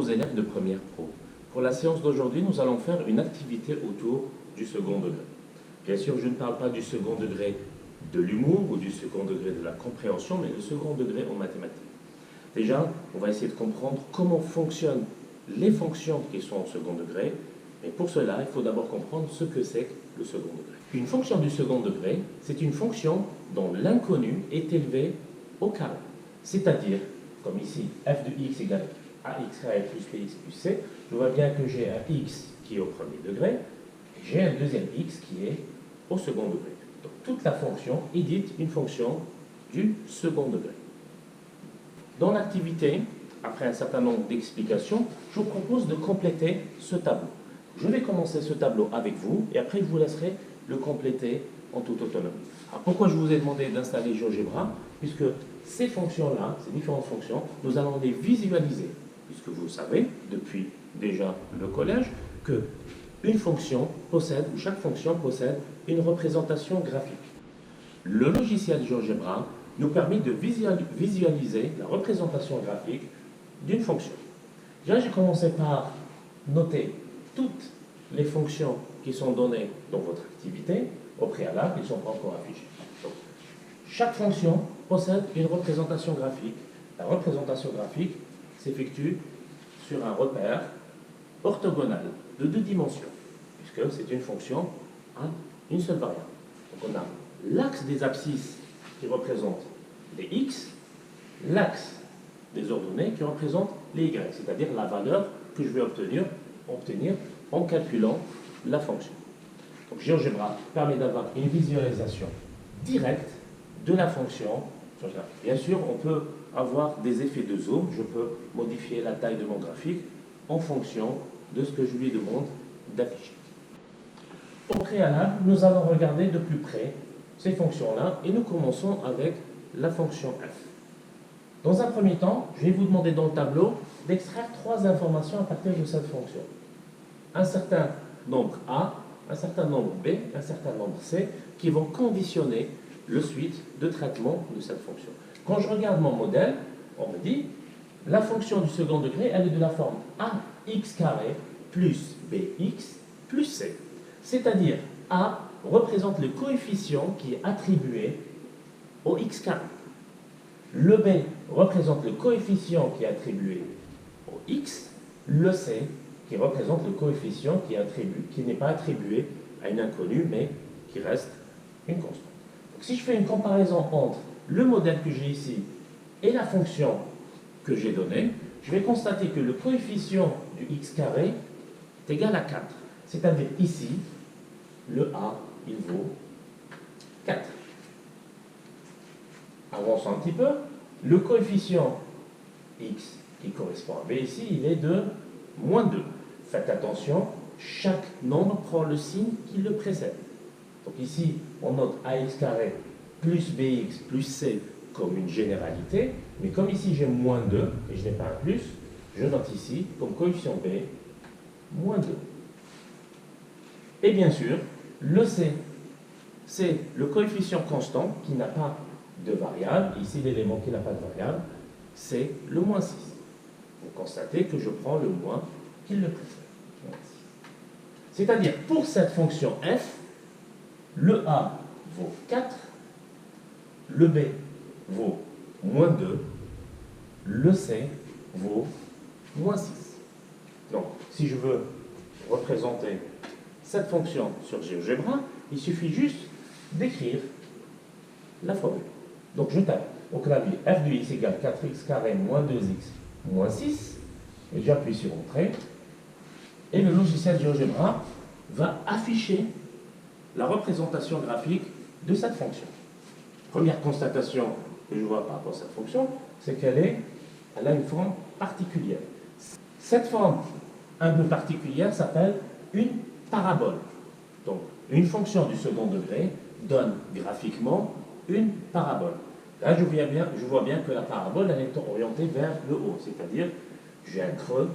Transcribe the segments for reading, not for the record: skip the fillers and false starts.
aux élèves de première pro. Pour la séance d'aujourd'hui, nous allons faire une activité autour du second degré. Bien sûr, je ne parle pas du second degré de l'humour ou du second degré de la compréhension, mais le second degré en mathématiques. Déjà, on va essayer de comprendre comment fonctionnent les fonctions qui sont au second degré, mais pour cela, il faut d'abord comprendre ce que c'est que le second degré. Une fonction du second degré, c'est une fonction dont l'inconnu est élevé au carré. C'est-à-dire, comme ici, f de x égale ax carré plus bx plus c, je vois bien que j'ai un x qui est au premier degré, et j'ai un deuxième x qui est au second degré. Donc toute la fonction est dite une fonction du second degré. Dans l'activité, après un certain nombre d'explications, je vous propose de compléter ce tableau. Je vais commencer ce tableau avec vous, et après je vous laisserai le compléter en toute autonomie. Alors pourquoi je vous ai demandé d'installer GeoGebra? Puisque ces fonctions-là, ces différentes fonctions, nous allons les visualiser. Puisque vous savez, depuis déjà le collège, que une fonction possède, ou chaque fonction possède, une représentation graphique. Le logiciel GeoGebra nous permet de visualiser la représentation graphique d'une fonction. Déjà, j'ai commencé par noter toutes les fonctions qui sont données dans votre activité au préalable, ils ne sont pas encore affichés. Donc, chaque fonction possède une représentation graphique. La représentation graphique s'effectue sur un repère orthogonal de 2 dimensions, puisque c'est une fonction à une seule variable. Donc on a l'axe des abscisses qui représente les x, l'axe des ordonnées qui représente les y, c'est-à-dire la valeur que je vais obtenir en calculant la fonction. Donc GeoGebra permet d'avoir une visualisation directe de la fonction. Bien sûr, on peut avoir des effets de zoom, je peux modifier la taille de mon graphique en fonction de ce que je lui demande d'afficher. Au préalable, nous allons regarder de plus près ces fonctions-là et nous commençons avec la fonction f. Dans un premier temps, je vais vous demander dans le tableau d'extraire 3 informations à partir de cette fonction. Un certain nombre A, un certain nombre B, un certain nombre C, qui vont conditionner le suite de traitement de cette fonction. Quand je regarde mon modèle, on me dit, la fonction du second degré, elle est de la forme ax carré plus bx plus c. C'est-à-dire, A représente le coefficient qui est attribué au x carré. Le B représente le coefficient qui est attribué au x. Le C qui représente le coefficient qui n'est pas attribué à une inconnue, mais qui reste une constante. Donc, si je fais une comparaison entre le modèle que j'ai ici et la fonction que j'ai donnée, je vais constater que le coefficient du x carré est égal à 4. C'est-à-dire ici, le A, il vaut 4. Avançons un petit peu. Le coefficient x qui correspond à b ici, il est de moins 2. Faites attention, chaque nombre prend le signe qui le précède. Donc ici, on note ax carré plus bx plus c comme une généralité, mais comme ici j'ai moins 2 et je n'ai pas un plus, je note ici comme coefficient b moins 2. Et bien sûr, le c, c'est le coefficient constant qui n'a pas de variable. Ici, l'élément qui n'a pas de variable, c'est le moins 6. Vous constatez que je prends le moins qui le précède. C'est-à-dire, pour cette fonction f, le a vaut 4, le b vaut moins 2, le c vaut moins 6. Donc, si je veux représenter cette fonction sur GeoGebra, il suffit juste d'écrire la formule. Donc, je tape au clavier f de x égale 4x carré moins 2x moins 6, et j'appuie sur Entrée, et le logiciel GeoGebra va afficher la représentation graphique de cette fonction. Première constatation que je vois par rapport à cette fonction, c'est qu'elle a une forme particulière. Cette forme un peu particulière s'appelle une parabole. Donc, une fonction du second degré donne graphiquement une parabole. Là, je vois bien que la parabole, elle est orientée vers le haut, c'est-à-dire j'ai un creux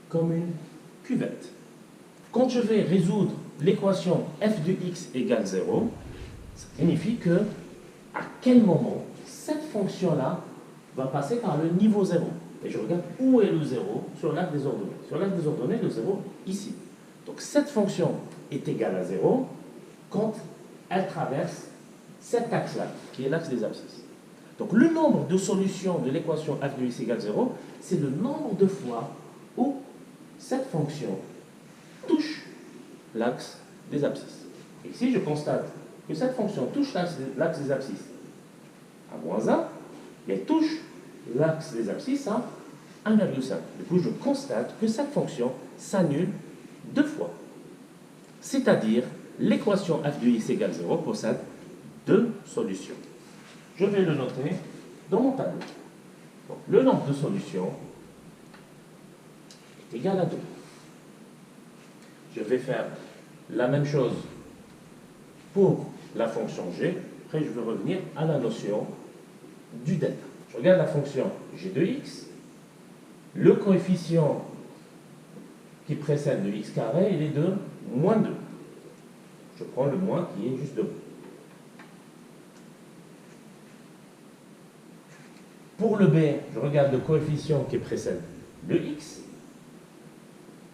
comme une cuvette. Quand je vais résoudre l'équation f de x égale 0, ça signifie que à quel moment cette fonction-là va passer par le niveau 0. et je regarde où est le 0 sur l'arc des ordonnées. Sur l'arc des ordonnées, le 0 ici. Donc cette fonction est égale à 0 quand elle traverse cet axe-là, qui est l'axe des abscisses. Donc le nombre de solutions de l'équation f de x égale 0, c'est le nombre de fois où cette fonction touche l'axe des abscisses. Et si je constate que cette fonction touche l'axe des abscisses à moins 1, et elle touche l'axe des abscisses à 1,5. Du coup, je constate que cette fonction s'annule deux fois. C'est-à-dire, l'équation f de x égale 0 possède deux solutions. Je vais le noter dans mon tableau. Donc, le nombre de solutions est égal à 2. Je vais faire la même chose pour la fonction g. Après, je vais revenir à la notion du delta. Je regarde la fonction g de x. Le coefficient qui précède le x carré, il est de moins 2. Je prends le moins qui est juste devant. Pour le b, je regarde le coefficient qui précède le x.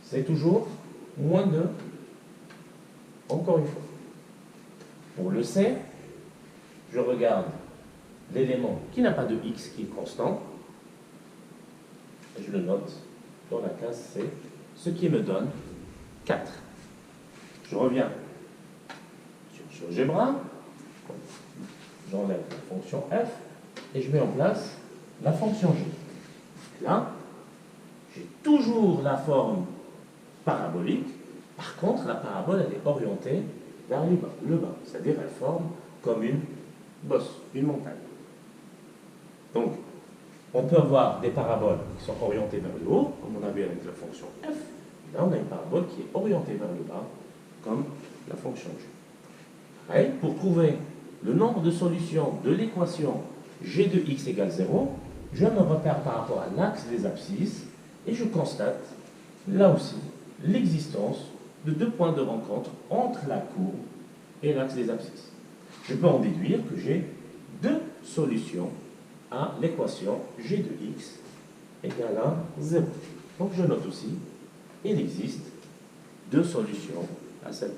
C'est toujours moins 2, encore une fois. Pour le c, je regarde l'élément qui n'a pas de x qui est constant. Et je le note dans la case C, ce qui me donne 4. Je reviens sur GeoGebra, j'enlève la fonction f et je mets en place la fonction g. Là, j'ai toujours la forme parabolique. Par contre, la parabole, elle est orientée vers le bas. C'est-à-dire, elle forme comme une bosse, une montagne. Donc, on peut avoir des paraboles qui sont orientées vers le haut, comme on a vu avec la fonction f. Et là, on a une parabole qui est orientée vers le bas, comme la fonction g. Pareil, pour trouver le nombre de solutions de l'équation g de x égale 0, je me repère par rapport à l'axe des abscisses et je constate, là aussi, l'existence de deux points de rencontre entre la courbe et l'axe des abscisses. Je peux en déduire que j'ai deux solutions à l'équation g de x égale à 0. Donc je note aussi, il existe deux solutions à cette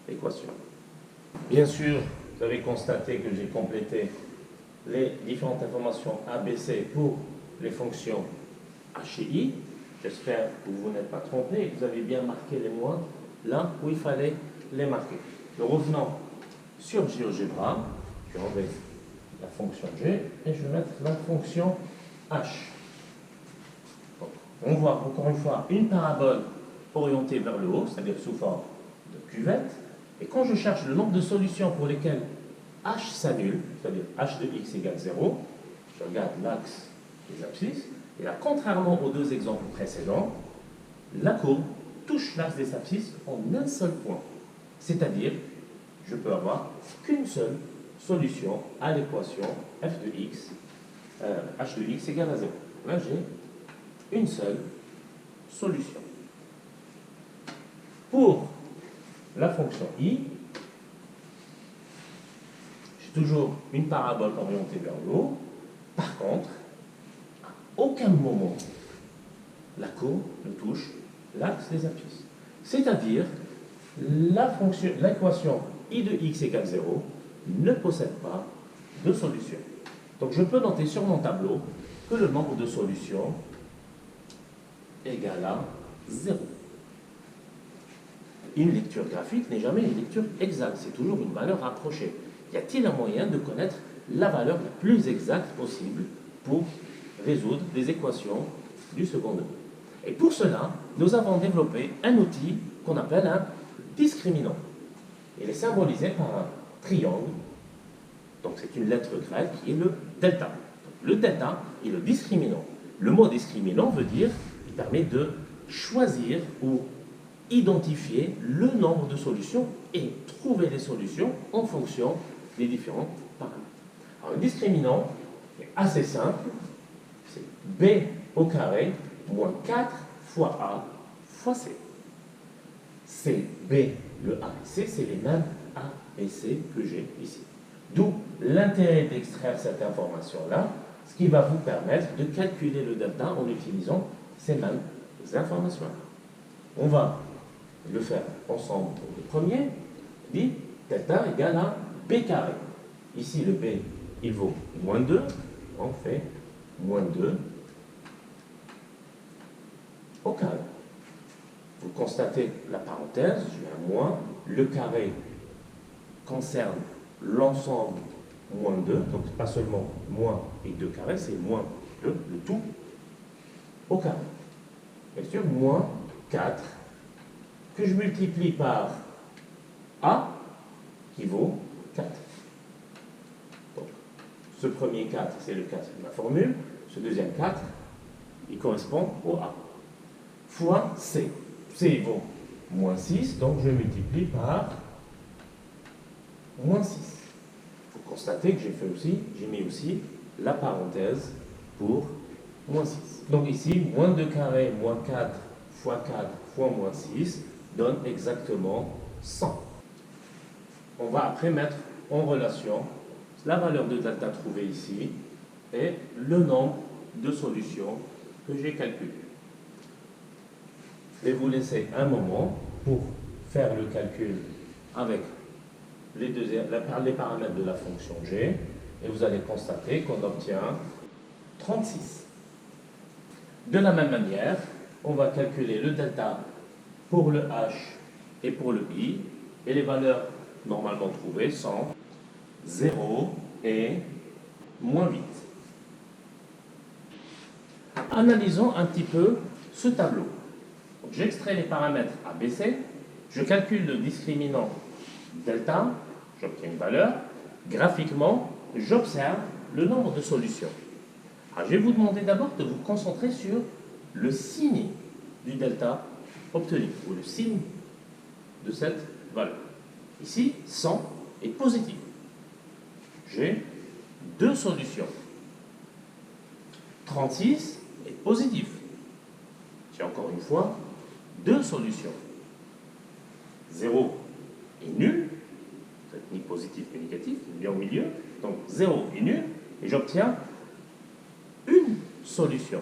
équation. Bien sûr, vous avez constaté que j'ai complété les différentes informations A, B, C pour les fonctions h et i. J'espère que vous n'êtes pas trompé et que vous avez bien marqué les moins là où il fallait les marquer. Donc revenons sur GeoGebra. Je vais enlever la fonction g et je vais mettre la fonction h. Donc, on voit encore une fois une parabole orientée vers le haut, c'est-à-dire sous forme de cuvette. Et quand je cherche le nombre de solutions pour lesquelles h s'annule, c'est-à-dire h de x égale 0, je regarde l'axe des abscisses. Et là, contrairement aux deux exemples précédents, la courbe touche l'axe des abscisses en un seul point. C'est-à-dire, je peux avoir qu'une seule solution à l'équation f de x, h de x égale à 0. Là, j'ai une seule solution. Pour la fonction i, j'ai toujours une parabole orientée vers le haut. Par contre, à aucun moment, la courbe ne touche l'axe des abscisses. C'est-à-dire, l'équation i de x égale 0 ne possède pas de solution. Donc je peux noter sur mon tableau que le nombre de solutions égale à 0. Une lecture graphique n'est jamais une lecture exacte, c'est toujours une valeur rapprochée. Y a-t-il un moyen de connaître la valeur la plus exacte possible pour résoudre des équations du second degré? Et pour cela, nous avons développé un outil qu'on appelle un discriminant. Il est symbolisé par un triangle. Donc c'est une lettre grecque qui est le delta. Donc, le delta est le discriminant. Le mot discriminant veut dire qu'il permet de choisir ou identifier le nombre de solutions et trouver les solutions en fonction des différents paramètres. Alors le discriminant est assez simple. C'est b au carré moins 4 fois a fois c. C'est b, le a et c, c'est les mêmes a et c que j'ai ici. D'où l'intérêt d'extraire cette information-là, ce qui va vous permettre de calculer le delta en utilisant ces mêmes informations. On va le faire ensemble pour le premier, dit delta égale à b carré. Ici, le b, il vaut moins 2, on fait moins 2 au carré. Vous constatez la parenthèse, j'ai un moins, le carré concerne l'ensemble moins 2, donc pas seulement moins et 2 carrés, c'est moins le tout au carré. Bien sûr, moins 4 que je multiplie par A qui vaut 4. Donc, ce premier 4, c'est le 4 de ma formule. Ce deuxième 4, il correspond au A. Fois C. C vaut moins 6, donc je multiplie par moins 6. Vous constatez que j'ai mis aussi la parenthèse pour moins 6. Donc ici, moins 2 carré, moins 4 fois 4 fois moins 6 donne exactement 100. On va après mettre en relation la valeur de delta trouvée ici et le nombre de solutions que j'ai calculées. Je vais vous laisser un moment pour faire le calcul avec les paramètres de la fonction g et vous allez constater qu'on obtient 36. De la même manière, on va calculer le delta pour le h et pour le i et les valeurs normalement trouvées sont 0 et moins 8. Analysons un petit peu ce tableau. J'extrais les paramètres ABC, je calcule le discriminant delta, j'obtiens une valeur. Graphiquement, j'observe le nombre de solutions. Alors, je vais vous demander d'abord de vous concentrer sur le signe du delta obtenu, ou le signe de cette valeur. Ici, 100 est positif. J'ai deux solutions. 36 est positif. J'ai encore une fois deux solutions. 0 est nul, ni positif ni négatif, il est bien au milieu. Donc 0 est nul, et j'obtiens une solution.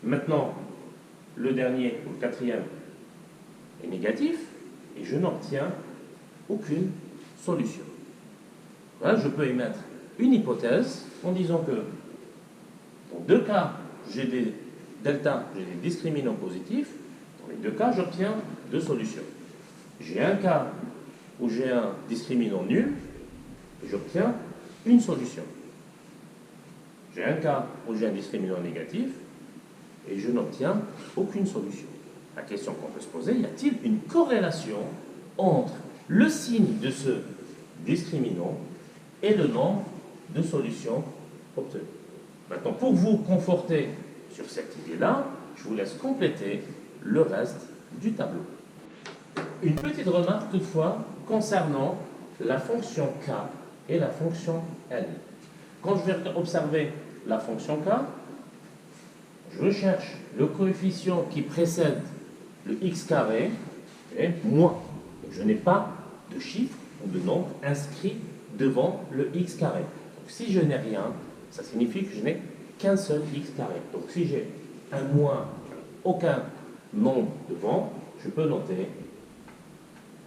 Maintenant, le dernier, ou le quatrième, est négatif, et je n'obtiens aucune solution. Voilà, je peux émettre une hypothèse en disant que dans deux cas, j'ai des delta, j'ai des discriminants positifs. Dans les deux cas, j'obtiens deux solutions. J'ai un cas où j'ai un discriminant nul, et j'obtiens une solution. J'ai un cas où j'ai un discriminant négatif, et je n'obtiens aucune solution. La question qu'on peut se poser, y a-t-il une corrélation entre le signe de ce discriminant et le nombre de solutions obtenues? Maintenant, pour vous conforter sur cette idée-là, je vous laisse compléter le reste du tableau. Une petite remarque toutefois concernant la fonction k et la fonction n. Quand je vais observer la fonction k, je recherche le coefficient qui précède le x carré et moins. Je n'ai pas de chiffre ou de nombre inscrit devant le x carré. Donc, si je n'ai rien, ça signifie que je n'ai qu'un seul x carré. Donc si j'ai un moins, aucun nombre devant, je peux noter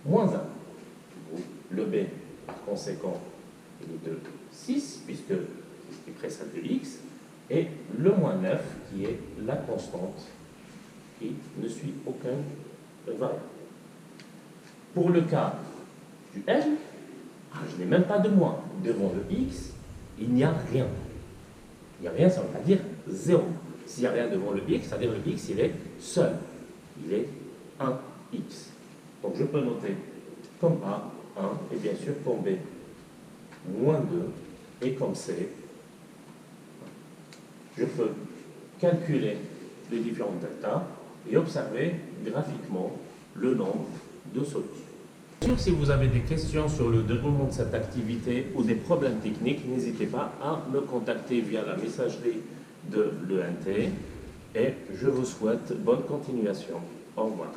moins 1. Le b, par conséquent, il est de 6, puisque c'est ce qui précède le x, et le moins 9, qui est la constante, qui ne suit aucune variable. Pour le cas du L, je n'ai même pas de moins. Devant le x, il n'y a rien. Il n'y a rien, ça veut pas dire 0. S'il n'y a rien devant le x, c'est-à-dire le x, il est seul. Il est 1x. Donc je peux noter comme A, 1, et bien sûr comme B, moins 2, et comme C, je peux calculer les différents deltas et observer graphiquement le nombre de solutions. Bien sûr, si vous avez des questions sur le déroulement de cette activité ou des problèmes techniques, n'hésitez pas à me contacter via la messagerie de l'ENT et je vous souhaite bonne continuation. Au revoir.